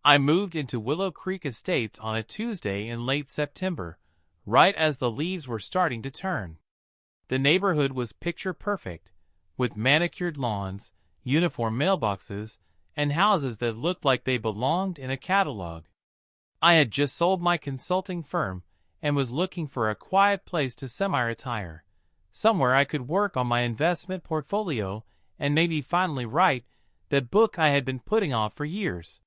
I moved into Willow Creek Estates on a Tuesday in late September, right as the leaves were starting to turn. The neighborhood was picture perfect, with manicured lawns, uniform mailboxes, and houses that looked like they belonged in a catalog. I had just sold my consulting firm and was looking for a quiet place to semi-retire, somewhere I could work on my investment portfolio and maybe finally write that book I had been putting off for years.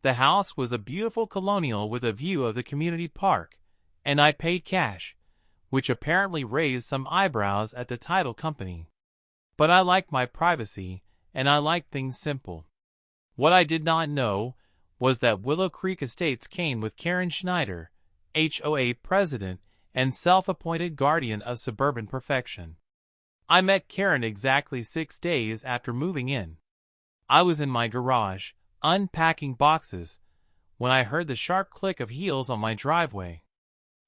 The house was a beautiful colonial with a view of the community park, and I paid cash, which apparently raised some eyebrows at the title company. But I liked my privacy, and I liked things simple. What I did not know was that Willow Creek Estates came with Karen Schneider, HOA president and self-appointed guardian of suburban perfection. I met Karen exactly 6 days after moving in. I was in my garage, unpacking boxes, when I heard the sharp click of heels on my driveway.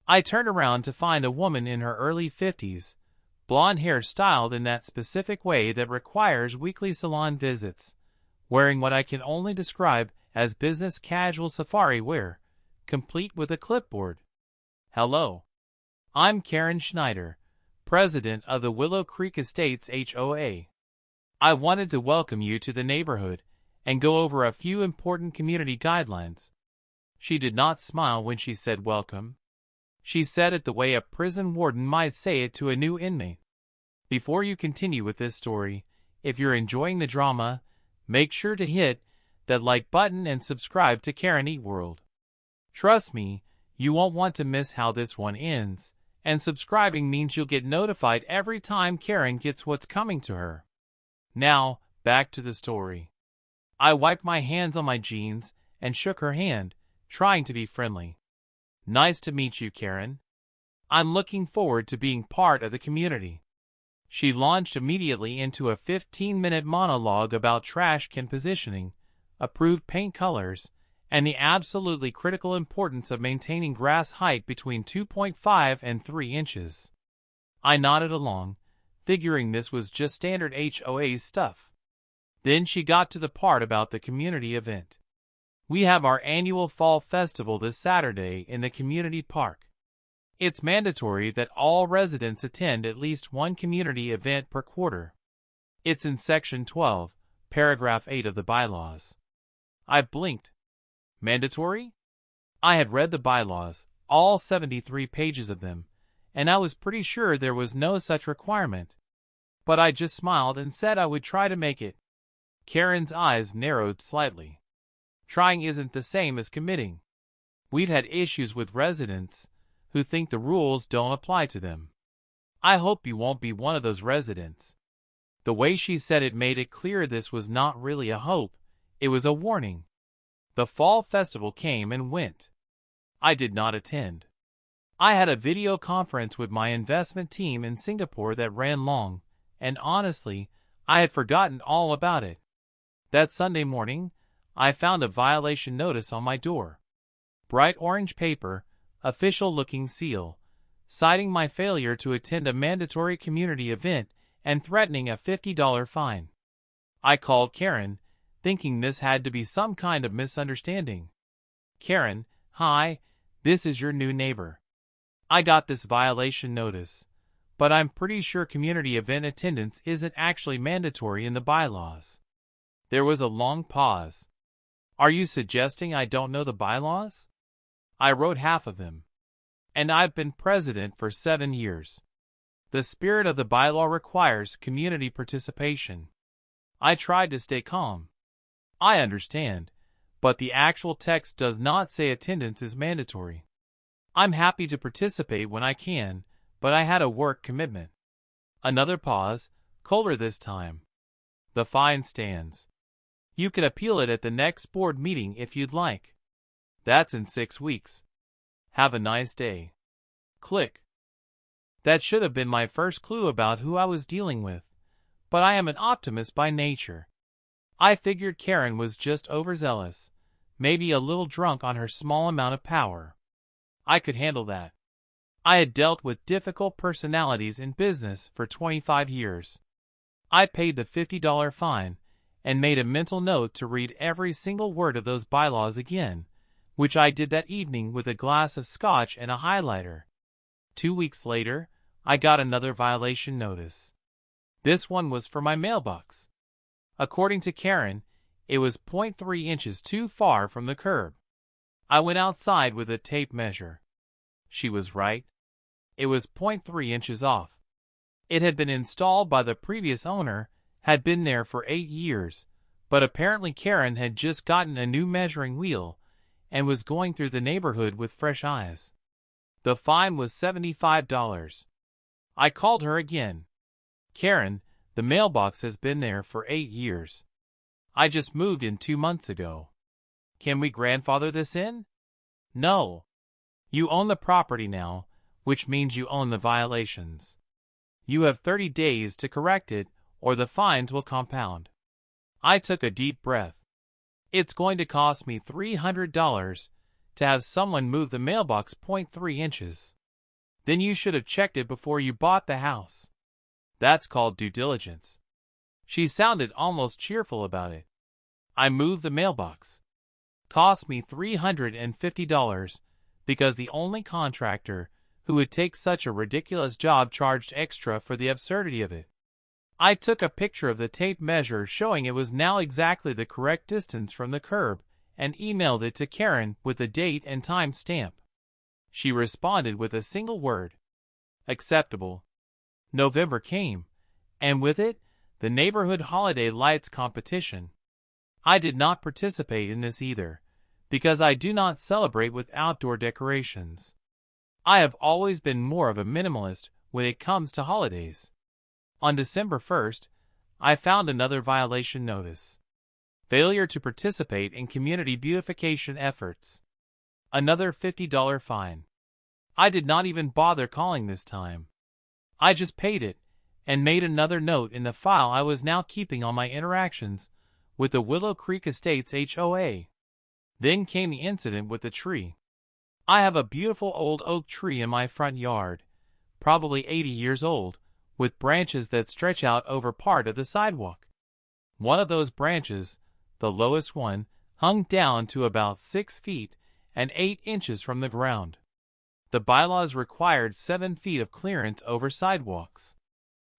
I turned around to find a woman in her early 50s, blonde hair styled in that specific way that requires weekly salon visits, wearing what I can only describe as business casual safari wear, complete with a clipboard. Hello. I'm Karen Schneider, president of the Willow Creek Estates HOA. I wanted to welcome you to the neighborhood and go over a few important community guidelines. She did not smile when she said welcome. She said it the way a prison warden might say it to a new inmate. Before you continue with this story, if you're enjoying the drama, make sure to hit that like button and subscribe to Karen Eat World. Trust me, you won't want to miss how this one ends, and subscribing means you'll get notified every time Karen gets what's coming to her. Now, back to the story. I wiped my hands on my jeans and shook her hand, trying to be friendly. Nice to meet you, Karen. I'm looking forward to being part of the community. She launched immediately into a 15-minute monologue about trash can positioning, approved paint colors, and the absolutely critical importance of maintaining grass height between 2.5 and 3 inches. I nodded along, figuring this was just standard HOA stuff. Then she got to the part about the community event. We have our annual fall festival this Saturday in the community park. It's mandatory that all residents attend at least one community event per quarter. It's in Section 12, Paragraph 8 of the bylaws. I blinked. Mandatory? I had read the bylaws, all 73 pages of them, and I was pretty sure there was no such requirement. But I just smiled and said I would try to make it. Karen's eyes narrowed slightly. Trying isn't the same as committing. We've had issues with residents who think the rules don't apply to them. I hope you won't be one of those residents. The way she said it made it clear this was not really a hope, it was a warning. The fall festival came and went. I did not attend. I had a video conference with my investment team in Singapore that ran long, and honestly, I had forgotten all about it. That Sunday morning, I found a violation notice on my door. Bright orange paper, official-looking seal, citing my failure to attend a mandatory community event and threatening a $50 fine. I called Karen, thinking this had to be some kind of misunderstanding. Karen, hi, this is your new neighbor. I got this violation notice, but I'm pretty sure community event attendance isn't actually mandatory in the bylaws. There was a long pause. Are you suggesting I don't know the bylaws? I wrote half of them. And I've been president for 7 years. The spirit of the bylaw requires community participation. I tried to stay calm. I understand, but the actual text does not say attendance is mandatory. I'm happy to participate when I can, but I had a work commitment. Another pause, colder this time. The fine stands. You can appeal it at the next board meeting if you'd like. That's in 6 weeks. Have a nice day. Click. That should have been my first clue about who I was dealing with, but I am an optimist by nature. I figured Karen was just overzealous, maybe a little drunk on her small amount of power. I could handle that. I had dealt with difficult personalities in business for 25 years. I paid the $50 fine, and made a mental note to read every single word of those bylaws again, which I did that evening with a glass of scotch and a highlighter. 2 weeks later, I got another violation notice. This one was for my mailbox. According to Karen, it was 0.3 inches too far from the curb. I went outside with a tape measure. She was right. It was 0.3 inches off. It had been installed by the previous owner, had been there for 8 years, but apparently Karen had just gotten a new measuring wheel and was going through the neighborhood with fresh eyes. The fine was $75. I called her again. Karen, the mailbox has been there for 8 years. I just moved in 2 months ago. Can we grandfather this in? No. You own the property now, which means you own the violations. You have 30 days to correct it, or the fines will compound. I took a deep breath. It's going to cost me $300 to have someone move the mailbox 0.3 inches. Then you should have checked it before you bought the house. That's called due diligence. She sounded almost cheerful about it. I moved the mailbox. Cost me $350 because the only contractor who would take such a ridiculous job charged extra for the absurdity of it. I took a picture of the tape measure showing it was now exactly the correct distance from the curb and emailed it to Karen with the date and time stamp. She responded with a single word. Acceptable. November came, and with it, the neighborhood holiday lights competition. I did not participate in this either, because I do not celebrate with outdoor decorations. I have always been more of a minimalist when it comes to holidays. On December 1st, I found another violation notice. Failure to participate in community beautification efforts. Another $50 fine. I did not even bother calling this time. I just paid it and made another note in the file I was now keeping on my interactions with the Willow Creek Estates HOA. Then came the incident with the tree. I have a beautiful old oak tree in my front yard, probably 80 years old, with branches that stretch out over part of the sidewalk. One of those branches, the lowest one, hung down to about 6 feet and 8 inches from the ground. The bylaws required 7 feet of clearance over sidewalks.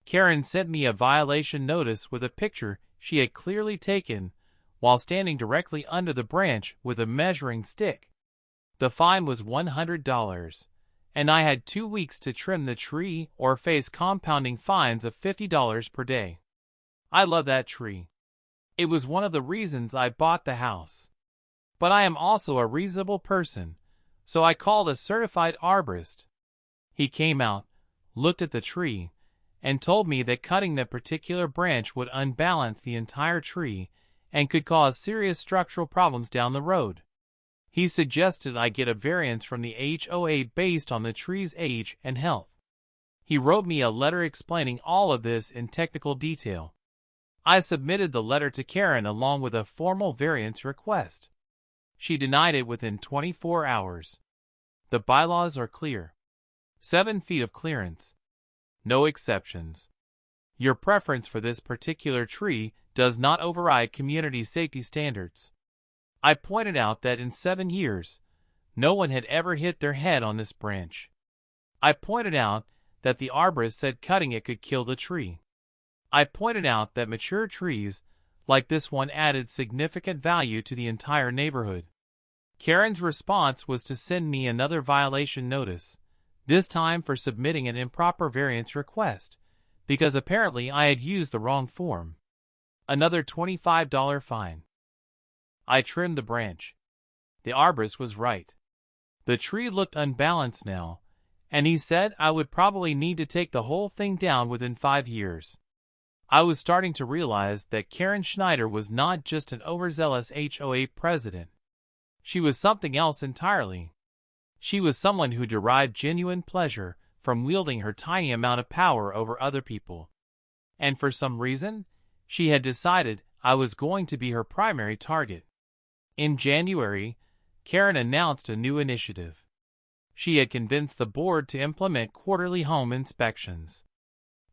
Karen sent me a violation notice with a picture she had clearly taken while standing directly under the branch with a measuring stick. The fine was $100, and I had 2 weeks to trim the tree or face compounding fines of $50 per day. I love that tree. It was one of the reasons I bought the house. But I am also a reasonable person, so I called a certified arborist. He came out, looked at the tree, and told me that cutting that particular branch would unbalance the entire tree and could cause serious structural problems down the road. He suggested I get a variance from the HOA based on the tree's age and health. He wrote me a letter explaining all of this in technical detail. I submitted the letter to Karen along with a formal variance request. She denied it within 24 hours. The bylaws are clear. 7 feet of clearance. No exceptions. Your preference for this particular tree does not override community safety standards. I pointed out that in 7 years, no one had ever hit their head on this branch. I pointed out that the arborist said cutting it could kill the tree. I pointed out that mature trees, like this one, added significant value to the entire neighborhood. Karen's response was to send me another violation notice, this time for submitting an improper variance request, because apparently I had used the wrong form. Another $25 fine. I trimmed the branch. The arborist was right. The tree looked unbalanced now, and he said I would probably need to take the whole thing down within 5 years. I was starting to realize that Karen Schneider was not just an overzealous HOA president. She was something else entirely. She was someone who derived genuine pleasure from wielding her tiny amount of power over other people. And for some reason, she had decided I was going to be her primary target. In January, Karen announced a new initiative. She had convinced the board to implement quarterly home inspections.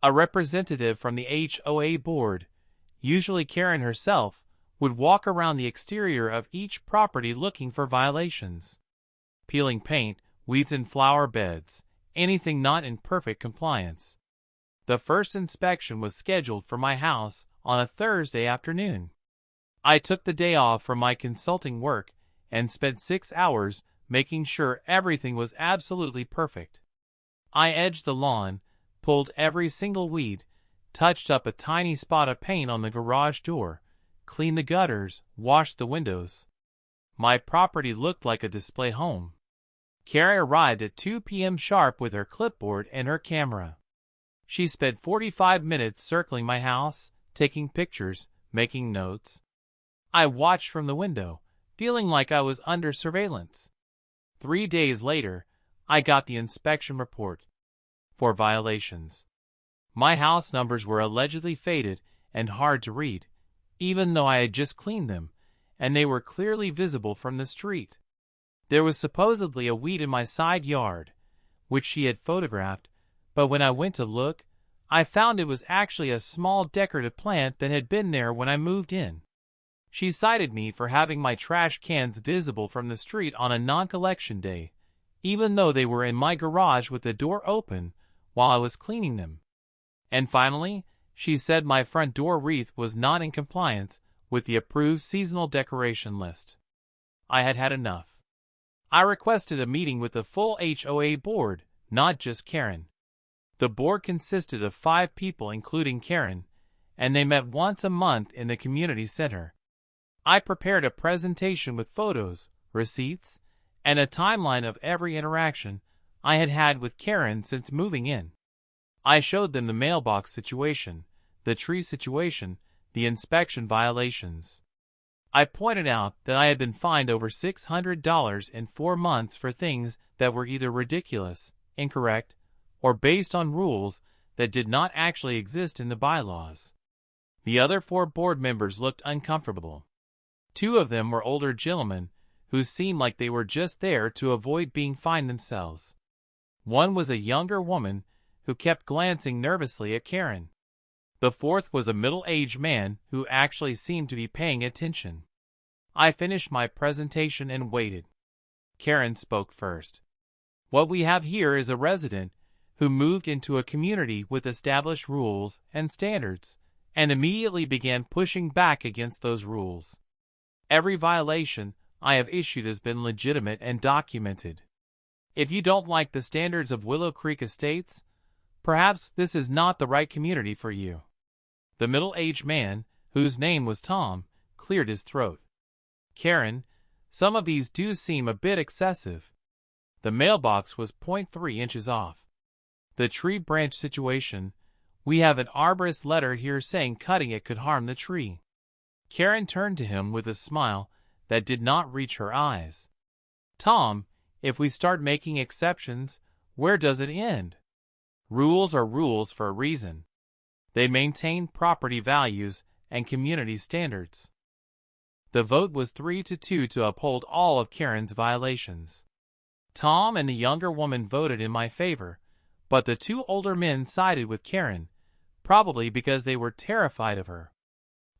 A representative from the HOA board, Usually Karen herself would walk around the exterior of each property looking for violations. Peeling paint, weeds in flower beds, anything not in perfect compliance. The first inspection was scheduled for my house on a Thursday afternoon. I took the day off from my consulting work and spent 6 hours making sure everything was absolutely perfect. I edged the lawn, pulled every single weed, touched up a tiny spot of paint on the garage door, cleaned the gutters, washed the windows. My property looked like a display home. Karen arrived at 2 p.m. sharp with her clipboard and her camera. She spent 45 minutes circling my house, taking pictures, making notes. I watched from the window, feeling like I was under surveillance. 3 days later, I got the inspection report. 4 violations. My house numbers were allegedly faded and hard to read, even though I had just cleaned them, and they were clearly visible from the street. There was supposedly a weed in my side yard, which she had photographed, but when I went to look, I found it was actually a small decorative plant that had been there when I moved in. She cited me for having my trash cans visible from the street on a non-collection day, even though they were in my garage with the door open while I was cleaning them. And finally, she said my front door wreath was not in compliance with the approved seasonal decoration list. I had had enough. I requested a meeting with the full HOA board, not just Karen. The board consisted of 5 people including Karen, and they met once a month in the community center. I prepared a presentation with photos, receipts, and a timeline of every interaction I had had with Karen since moving in. I showed them the mailbox situation, the tree situation, the inspection violations. I pointed out that I had been fined over $600 in 4 months for things that were either ridiculous, incorrect, or based on rules that did not actually exist in the bylaws. The other 4 board members looked uncomfortable. 2 of them were older gentlemen who seemed like they were just there to avoid being fined themselves. One was a younger woman who kept glancing nervously at Karen. The 4th was a middle-aged man who actually seemed to be paying attention. I finished my presentation and waited. Karen spoke first. What we have here is a resident who moved into a community with established rules and standards, and immediately began pushing back against those rules. Every violation I have issued has been legitimate and documented. If you don't like the standards of Willow Creek Estates, perhaps this is not the right community for you. The middle-aged man, whose name was Tom, cleared his throat. Karen, some of these do seem a bit excessive. The mailbox was 0.3 inches off. The tree branch situation, we have an arborist letter here saying cutting it could harm the tree. Karen turned to him with a smile that did not reach her eyes. Tom, if we start making exceptions, where does it end? Rules are rules for a reason. They maintain property values and community standards. The vote was 3-2 to uphold all of Karen's violations. Tom and the younger woman voted in my favor, but the 2 older men sided with Karen, probably because they were terrified of her.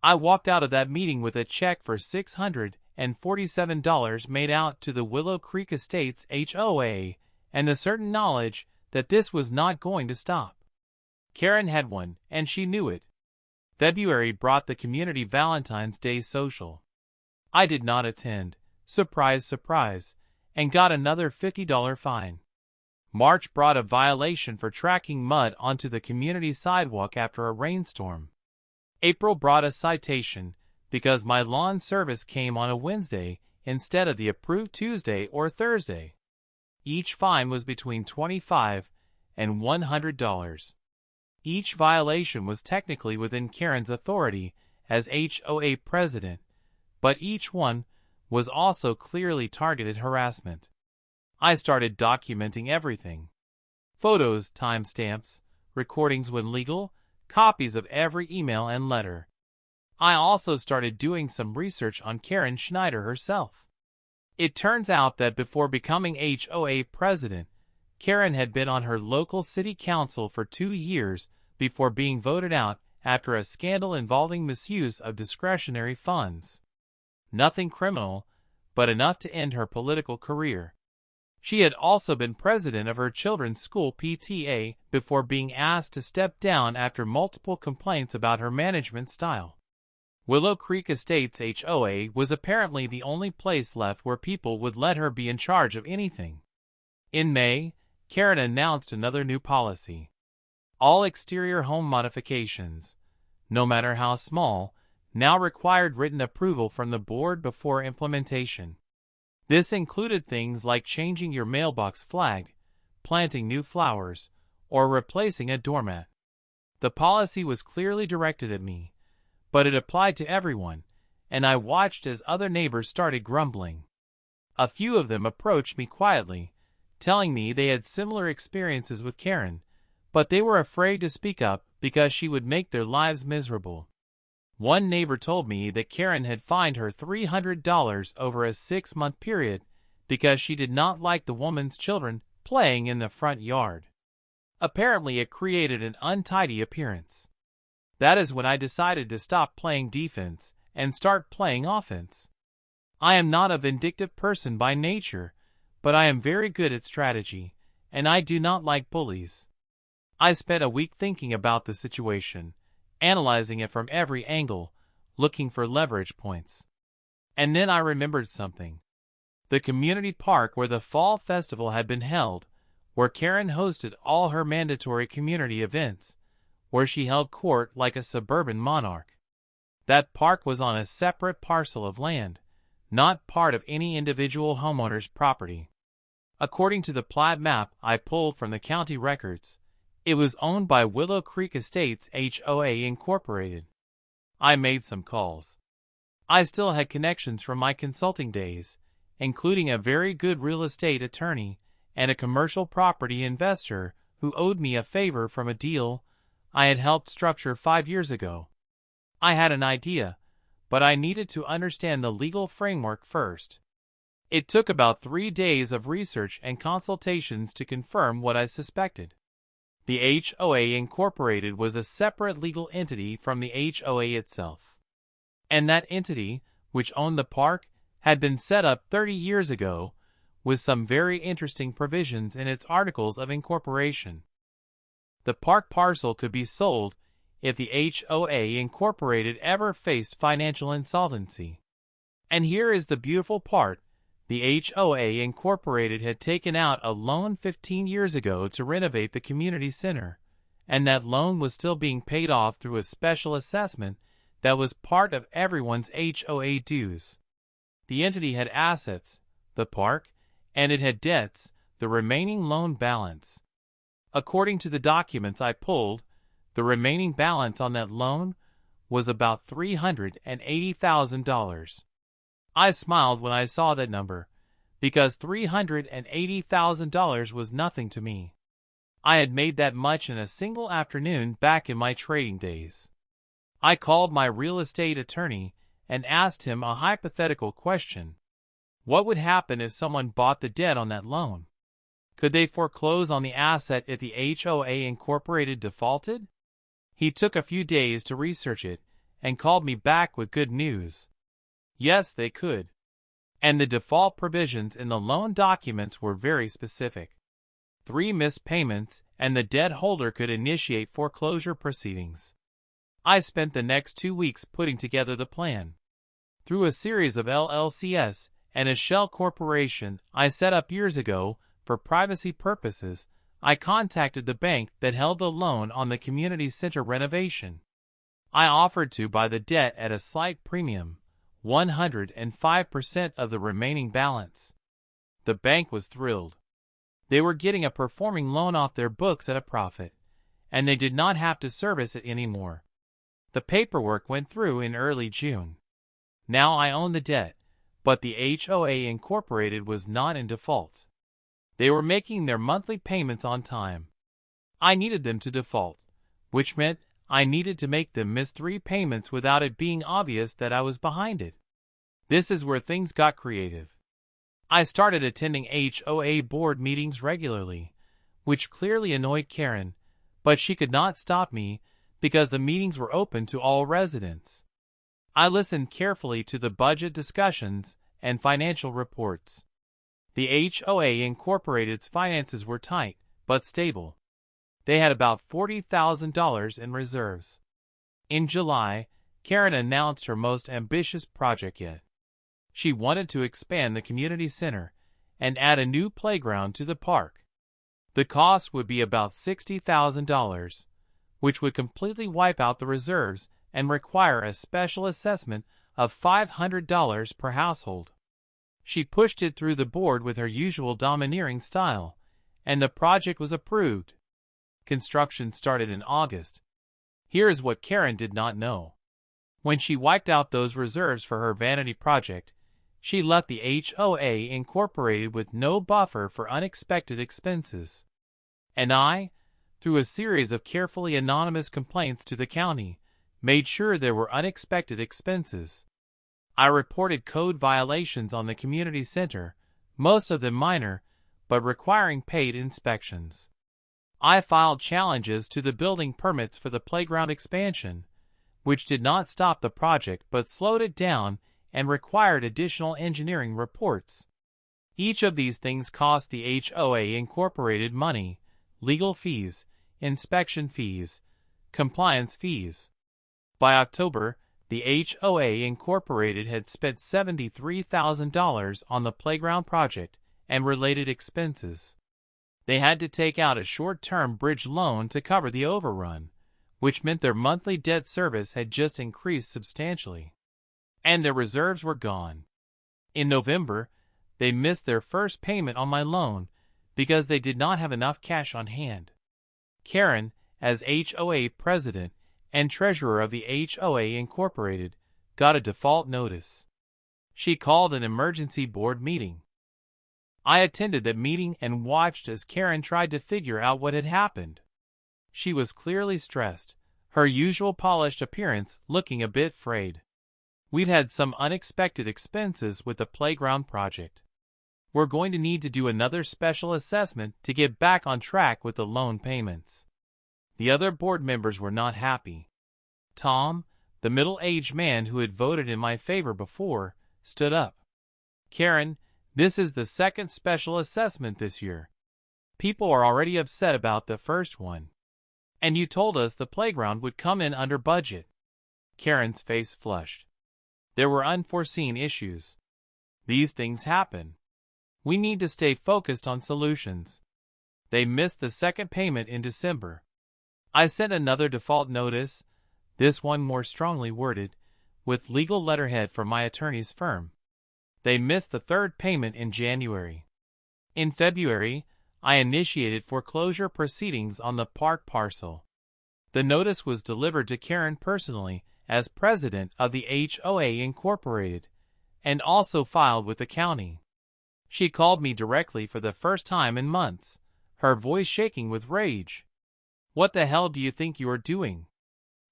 I walked out of that meeting with a check for $647 made out to the Willow Creek Estates HOA and the certain knowledge that this was not going to stop. Karen had one, and she knew it. February brought the community Valentine's Day social. I did not attend, surprise, surprise, and got another $50 fine. March brought a violation for tracking mud onto the community sidewalk after a rainstorm. April brought a citation because my lawn service came on a Wednesday instead of the approved Tuesday or Thursday. Each fine was between $25 and $100. Each violation was technically within Karen's authority as HOA president, but each one was also clearly targeted harassment. I started documenting everything. Photos, timestamps, recordings when legal, copies of every email and letter. I also started doing some research on Karen Schneider herself. It turns out that before becoming HOA president, Karen had been on her local city council for 2 years before being voted out after a scandal involving misuse of discretionary funds. Nothing criminal, but enough to end her political career. She had also been president of her children's school PTA before being asked to step down after multiple complaints about her management style. Willow Creek Estates HOA was apparently the only place left where people would let her be in charge of anything. In May, Karen announced another new policy. All exterior home modifications, no matter how small, now required written approval from the board before implementation. This included things like changing your mailbox flag, planting new flowers, or replacing a doormat. The policy was clearly directed at me, but it applied to everyone, and I watched as other neighbors started grumbling. A few of them approached me quietly, telling me they had similar experiences with Karen, but they were afraid to speak up because she would make their lives miserable. One neighbor told me that Karen had fined her $300 over a 6-month period because she did not like the woman's children playing in the front yard. Apparently, it created an untidy appearance. That is when I decided to stop playing defense and start playing offense. I am not a vindictive person by nature, but I am very good at strategy, and I do not like bullies. I spent a week thinking about the situation, analyzing it from every angle, looking for leverage points. And then I remembered something. The community park where the fall festival had been held, where Karen hosted all her mandatory community events, where she held court like a suburban monarch. That park was on a separate parcel of land, not part of any individual homeowner's property. According to the plat map I pulled from the county records, it was owned by Willow Creek Estates HOA Incorporated. I made some calls. I still had connections from my consulting days, including a very good real estate attorney and a commercial property investor who owed me a favor from a deal I had helped structure 5 years ago. I had an idea, but I needed to understand the legal framework first. It took about 3 days of research and consultations to confirm what I suspected. The HOA Incorporated was a separate legal entity from the HOA itself. And that entity, which owned the park, had been set up 30 years ago, with some very interesting provisions in its articles of incorporation. The park parcel could be sold if the HOA Incorporated ever faced financial insolvency. And here is the beautiful part. The HOA Incorporated had taken out a loan 15 years ago to renovate the community center, and that loan was still being paid off through a special assessment that was part of everyone's HOA dues. The entity had assets, the park, and it had debts, the remaining loan balance. According to the documents I pulled, the remaining balance on that loan was about $380,000. I smiled when I saw that number, because $380,000 was nothing to me. I had made that much in a single afternoon back in my trading days. I called my real estate attorney and asked him a hypothetical question. What would happen if someone bought the debt on that loan? Could they foreclose on the asset if the HOA Incorporated defaulted? He took a few days to research it and called me back with good news. Yes, they could. And the default provisions in the loan documents were very specific. 3 missed payments, and the debt holder could initiate foreclosure proceedings. I spent the next 2 weeks putting together the plan. Through a series of LLCs and a shell corporation I set up years ago for privacy purposes, I contacted the bank that held the loan on the community center renovation. I offered to buy the debt at a slight premium, 105% of the remaining balance. The bank was thrilled. They were getting a performing loan off their books at a profit, and they did not have to service it anymore. The paperwork went through in early June. Now I own the debt, but the HOA Incorporated was not in default. They were making their monthly payments on time. I needed them to default, which meant I needed to make them miss 3 payments without it being obvious that I was behind it. This is where things got creative. I started attending HOA board meetings regularly, which clearly annoyed Karen, but she could not stop me because the meetings were open to all residents. I listened carefully to the budget discussions and financial reports. The HOA Incorporated's finances were tight, but stable. They had about $40,000 in reserves. In July, Karen announced her most ambitious project yet. She wanted to expand the community center and add a new playground to the park. The cost would be about $60,000, which would completely wipe out the reserves and require a special assessment of $500 per household. She pushed it through the board with her usual domineering style, and the project was approved. Construction started in August. Here is what Karen did not know. When she wiped out those reserves for her vanity project, she left the HOA Incorporated with no buffer for unexpected expenses. And I, through a series of carefully anonymous complaints to the county, made sure there were unexpected expenses. I reported code violations on the community center, most of them minor, but requiring paid inspections. I filed challenges to the building permits for the playground expansion, which did not stop the project but slowed it down and required additional engineering reports. Each of these things cost the HOA Incorporated money, legal fees, inspection fees, compliance fees. By October, the HOA Incorporated had spent $73,000 on the playground project and related expenses. They had to take out a short-term bridge loan to cover the overrun, which meant their monthly debt service had just increased substantially. And their reserves were gone. In November, they missed their first payment on my loan because they did not have enough cash on hand. Karen, as HOA president and treasurer of the HOA Incorporated, got a default notice. She called an emergency board meeting. I attended that meeting and watched as Karen tried to figure out what had happened. She was clearly stressed, her usual polished appearance looking a bit frayed. We've had some unexpected expenses with the playground project. We're going to need to do another special assessment to get back on track with the loan payments. The other board members were not happy. Tom, the middle-aged man who had voted in my favor before, stood up. Karen, this is the second special assessment this year. People are already upset about the first one. And you told us the playground would come in under budget. Karen's face flushed. There were unforeseen issues. These things happen. We need to stay focused on solutions. They missed the second payment in December. I sent another default notice, this one more strongly worded, with legal letterhead from my attorney's firm. They missed the third payment in January. In February, I initiated foreclosure proceedings on the park parcel. The notice was delivered to Karen personally as president of the HOA Incorporated, and also filed with the county. She called me directly for the first time in months, her voice shaking with rage. What the hell do you think you are doing?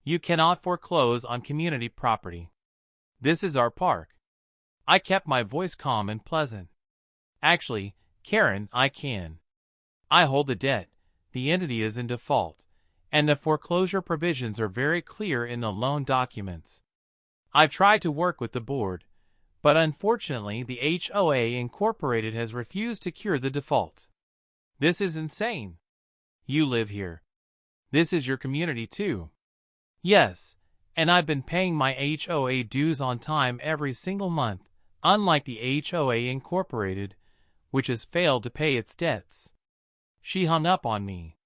You cannot foreclose on community property. This is our park. I kept my voice calm and pleasant. Actually, Karen, I can. I hold the debt, the entity is in default, and the foreclosure provisions are very clear in the loan documents. I've tried to work with the board, but unfortunately the HOA Incorporated has refused to cure the default. This is insane. You live here. This is your community too. Yes, and I've been paying my HOA dues on time every single month, unlike the HOA Incorporated, which has failed to pay its debts. She hung up on me.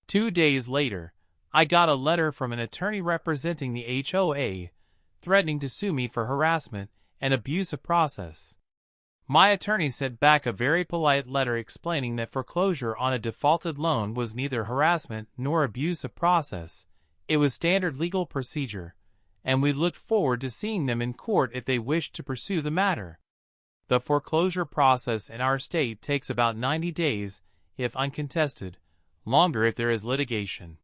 2 days later, I got a letter from an attorney representing the HOA, threatening to sue me for harassment and abuse of process. My attorney sent back a very polite letter explaining that foreclosure on a defaulted loan was neither harassment nor abuse of process. It was standard legal procedure, and we looked forward to seeing them in court if they wished to pursue the matter. The foreclosure process in our state takes about 90 days, if uncontested, longer if there is litigation.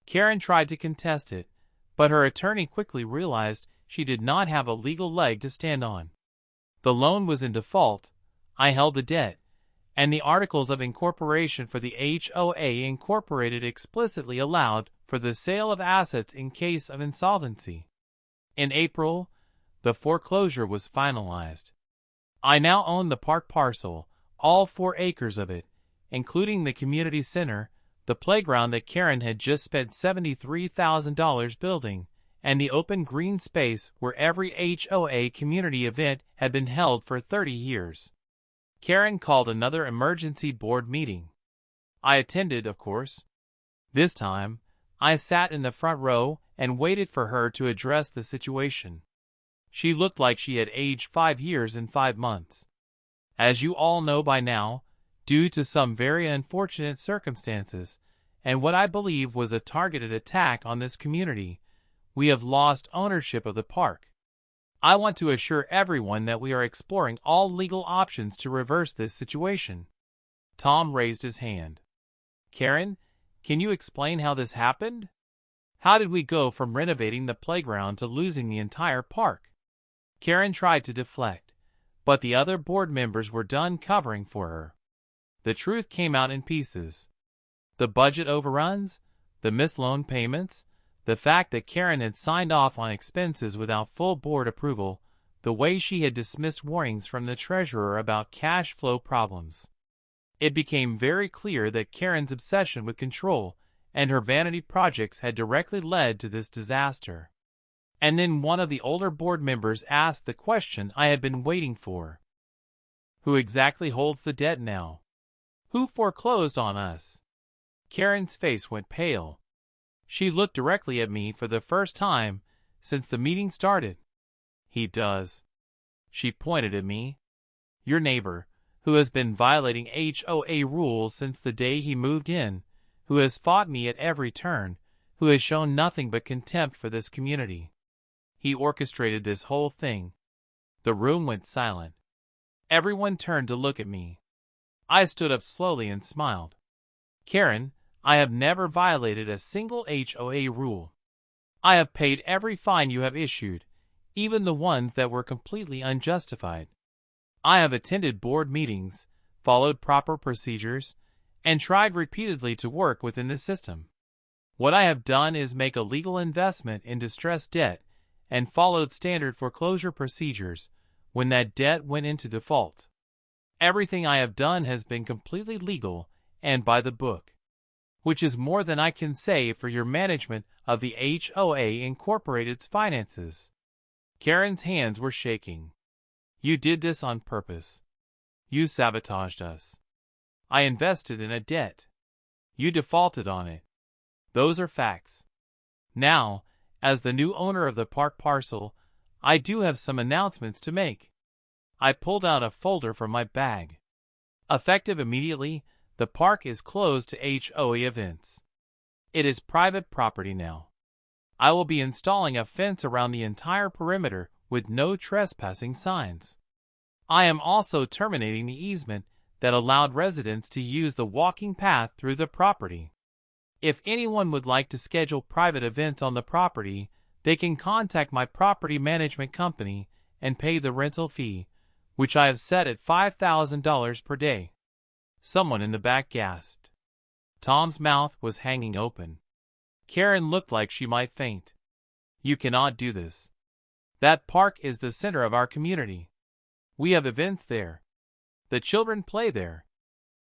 Karen tried to contest it, but her attorney quickly realized she did not have a legal leg to stand on. The loan was in default, I held the debt, and the Articles of Incorporation for the HOA Incorporated explicitly allowed for the sale of assets in case of insolvency. In April, the foreclosure was finalized. I now own the park parcel, all 4 acres of it, including the community center, the playground that Karen had just spent $73,000 building, and the open green space where every HOA community event had been held for 30 years. Karen called another emergency board meeting. I attended, of course. This time, I sat in the front row and waited for her to address the situation. She looked like she had aged 5 years and 5 months. As you all know by now, due to some very unfortunate circumstances, and what I believe was a targeted attack on this community, we have lost ownership of the park. I want to assure everyone that we are exploring all legal options to reverse this situation. Tom raised his hand. Karen, can you explain how this happened? How did we go from renovating the playground to losing the entire park? Karen tried to deflect, but the other board members were done covering for her. The truth came out in pieces. The budget overruns, the missed loan payments, the fact that Karen had signed off on expenses without full board approval, the way she had dismissed warnings from the treasurer about cash flow problems. It became very clear that Karen's obsession with control and her vanity projects had directly led to this disaster. And then one of the older board members asked the question I had been waiting for. Who exactly holds the debt now? Who foreclosed on us? Karen's face went pale. She looked directly at me for the first time since the meeting started. He does. She pointed at me. Your neighbor, who has been violating HOA rules since the day he moved in, who has fought me at every turn, who has shown nothing but contempt for this community. He orchestrated this whole thing. The room went silent. Everyone turned to look at me. I stood up slowly and smiled. Karen, I have never violated a single HOA rule. I have paid every fine you have issued, even the ones that were completely unjustified. I have attended board meetings, followed proper procedures, and tried repeatedly to work within the system. What I have done is make a legal investment in distressed debt and followed standard foreclosure procedures when that debt went into default. Everything I have done has been completely legal and by the book, which is more than I can say for your management of the HOA Incorporated's finances. Karen's hands were shaking. You did this on purpose. You sabotaged us. I invested in a debt. You defaulted on it. Those are facts. Now, as the new owner of the park parcel, I do have some announcements to make. I pulled out a folder from my bag. Effective immediately, the park is closed to HOA events. It is private property now. I will be installing a fence around the entire perimeter with no trespassing signs. I am also terminating the easement that allowed residents to use the walking path through the property. If anyone would like to schedule private events on the property, they can contact my property management company and pay the rental fee, which I have set at $5,000 per day. Someone in the back gasped. Tom's mouth was hanging open. Karen looked like she might faint. You cannot do this. That park is the center of our community. We have events there. The children play there.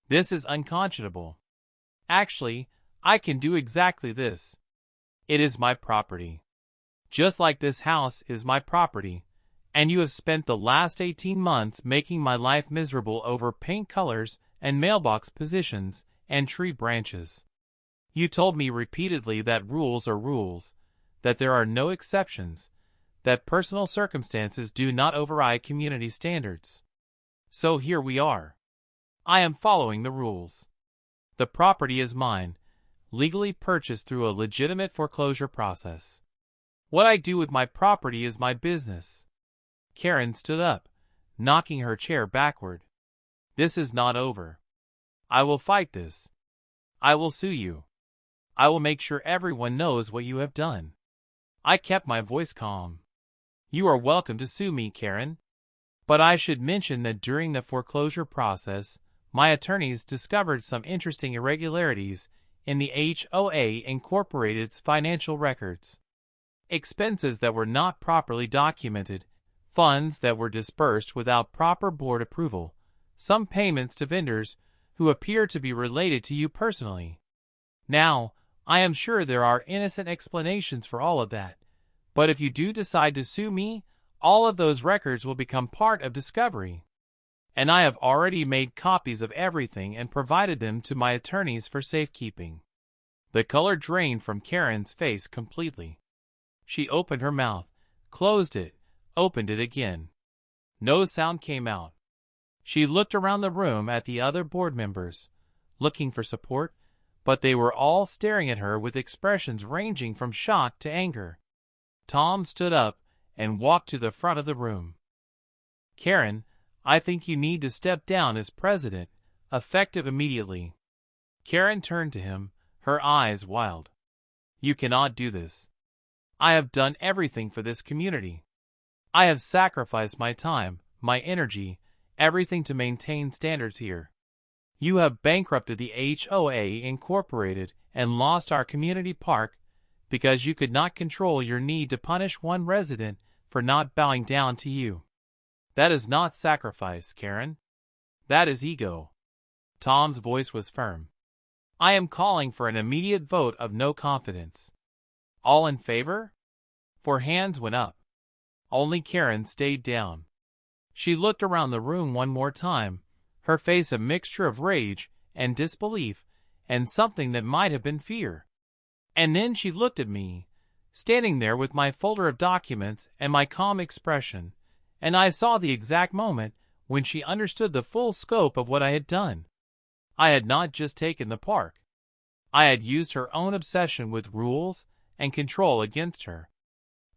This is unconscionable. Actually, I can do exactly this. It is my property. Just like this house is my property, and you have spent the last 18 months making my life miserable over paint colors and mailbox positions and tree branches. You told me repeatedly that rules are rules, that there are no exceptions, that personal circumstances do not override community standards. So here we are. I am following the rules. The property is mine, legally purchased through a legitimate foreclosure process. What I do with my property is my business. Karen stood up, knocking her chair backward. This is not over. I will fight this. I will sue you. I will make sure everyone knows what you have done. I kept my voice calm. You are welcome to sue me, Karen. But I should mention that during the foreclosure process, my attorneys discovered some interesting irregularities in the HOA Incorporated's financial records. Expenses that were not properly documented, funds that were dispersed without proper board approval, some payments to vendors who appear to be related to you personally. Now, I am sure there are innocent explanations for all of that, but if you do decide to sue me, all of those records will become part of discovery. And I have already made copies of everything and provided them to my attorneys for safekeeping. The color drained from Karen's face completely. She opened her mouth, closed it, opened it again. No sound came out. She looked around the room at the other board members, looking for support, but they were all staring at her with expressions ranging from shock to anger. Tom stood up and walked to the front of the room. "Karen, I think you need to step down as president, effective immediately." Karen turned to him, her eyes wild. "You cannot do this. I have done everything for this community. I have sacrificed my time, my energy, everything to maintain standards here. You have bankrupted the HOA Incorporated and lost our community park because you could not control your need to punish one resident for not bowing down to you. That is not sacrifice, Karen. That is ego." Tom's voice was firm. "I am calling for an immediate vote of no confidence. All in favor?" For hands went up. Only Karen stayed down. She looked around the room one more time, her face a mixture of rage and disbelief and something that might have been fear. And then she looked at me, standing there with my folder of documents and my calm expression, and I saw the exact moment when she understood the full scope of what I had done. I had not just taken the park. I had used her own obsession with rules and control against her.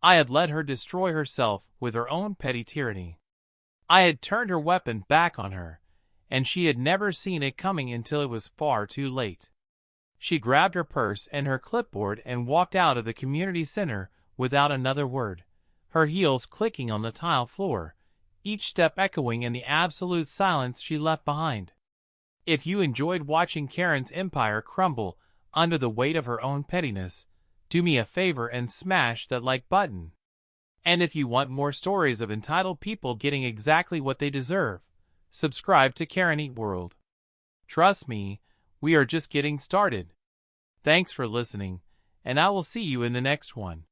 I had let her destroy herself with her own petty tyranny. I had turned her weapon back on her, and she had never seen it coming until it was far too late. She grabbed her purse and her clipboard and walked out of the community center without another word, her heels clicking on the tile floor, each step echoing in the absolute silence she left behind. If you enjoyed watching Karen's empire crumble under the weight of her own pettiness, do me a favor and smash that like button. And if you want more stories of entitled people getting exactly what they deserve, subscribe to Karen Eat World. Trust me, we are just getting started. Thanks for listening, and I will see you in the next one.